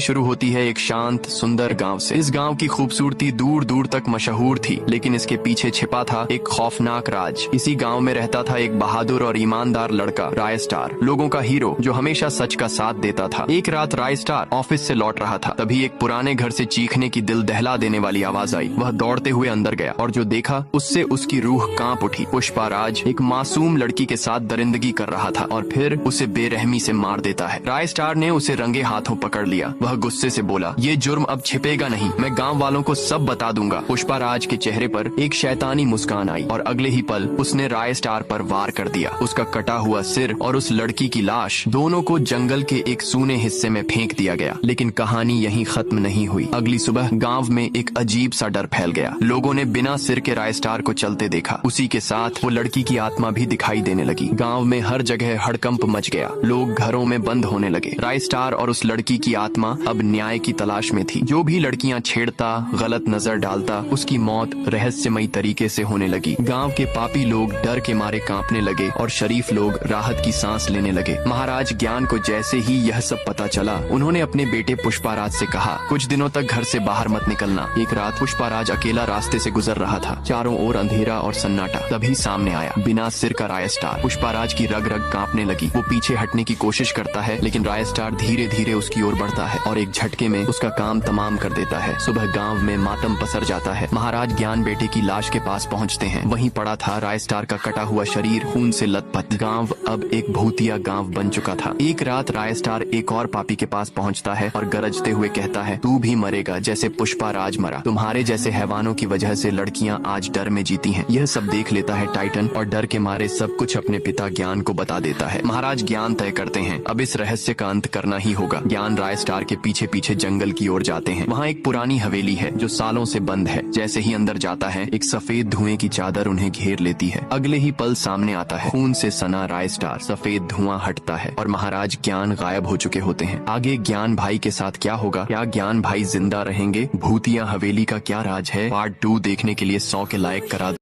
शुरू होती है एक शांत सुंदर गांव से। इस गांव की खूबसूरती दूर दूर तक मशहूर थी, लेकिन इसके पीछे छिपा था एक खौफनाक राज। इसी गांव में रहता था एक बहादुर और ईमानदार लड़का, राय स्टार, लोगों का हीरो जो हमेशा सच का साथ देता था। एक रात राय स्टार ऑफिस से लौट रहा था, तभी एक पुराने घर से चीखने की दिल दहला देने वाली आवाज आई। वह दौड़ते हुए अंदर गया और जो देखा उससे उसकी रूह कांप उठी। पुष्पाराज एक मासूम लड़की के साथ दरिंदगी कर रहा था और फिर उसे बेरहमी से मार देता है। राय स्टार ने उसे रंगे हाथों पकड़ लिया। वह गुस्से से बोला, ये जुर्म अब छिपेगा नहीं, मैं गांव वालों को सब बता दूंगा। पुष्पाराज के चेहरे पर एक शैतानी मुस्कान आई और अगले ही पल उसने राय स्टार पर वार कर दिया। उसका कटा हुआ सिर और उस लड़की की लाश दोनों को जंगल के एक सूने हिस्से में फेंक दिया गया। लेकिन कहानी यहीं खत्म नहीं हुई। अगली सुबह गांव में एक अजीब सा डर फैल गया। लोगों ने बिना सिर के राय स्टार को चलते देखा। उसी के साथ वो लड़की की आत्मा भी दिखाई देने लगी। गांव में हर जगह हड़कंप मच गया। लोग घरों में बंद होने लगे। राय स्टार और उस लड़की की आत्मा अब न्याय की तलाश में थी। जो भी लड़कियां छेड़ता, गलत नजर डालता, उसकी मौत रहस्यमयी तरीके से होने लगी। गांव के पापी लोग डर के मारे कांपने लगे और शरीफ लोग राहत की सांस लेने लगे। महाराज ज्ञान को जैसे ही यह सब पता चला, उन्होंने अपने बेटे पुष्पाराज से कहा, कुछ दिनों तक घर से बाहर मत निकलना। एक रात पुष्पाराज अकेला रास्ते से गुजर रहा था। चारों ओर अंधेरा और सन्नाटा। तभी सामने आया बिना सिर का राय स्टार। पुष्पाराज की रग रग कांपने लगी। वो पीछे हटने की कोशिश करता है, लेकिन राय स्टार धीरे धीरे उसकी ओर बढ़ता है और एक झटके में उसका काम तमाम कर देता है। सुबह गांव में मातम पसर जाता है। महाराज ज्ञान बेटे की लाश के पास पहुंचते हैं। वहीं पड़ा था राय स्टार का कटा हुआ शरीर, खून से लथपथ। गांव अब एक भूतिया गांव बन चुका था। एक रात राय स्टार एक और पापी के पास पहुंचता है और गरजते हुए कहता है, तू भी मरेगा जैसे पुष्पाराज मरा। तुम्हारे जैसे हैवानों की वजह से लड़कियां आज डर में जीती हैं। यह सब देख लेता है टाइटन और डर के मारे सब कुछ अपने पिता ज्ञान को बता देता है। महाराज ज्ञान तय करते हैं, अब इस रहस्य का अंत करना ही होगा। ज्ञान राय स्टार के पीछे पीछे जंगल की ओर जाते हैं। वहाँ एक पुरानी हवेली है जो सालों से बंद है। जैसे ही अंदर जाता है, एक सफेद धुएं की चादर उन्हें घेर लेती है। अगले ही पल सामने आता है खून से सना राय स्टार। सफेद धुआं हटता है और महाराज ज्ञान गायब हो चुके होते हैं। आगे ज्ञान भाई के साथ क्या होगा? क्या ज्ञान भाई जिंदा रहेंगे? भूतिया हवेली का क्या राज है? पार्ट 2 देखने के लिए 100 के लायक करा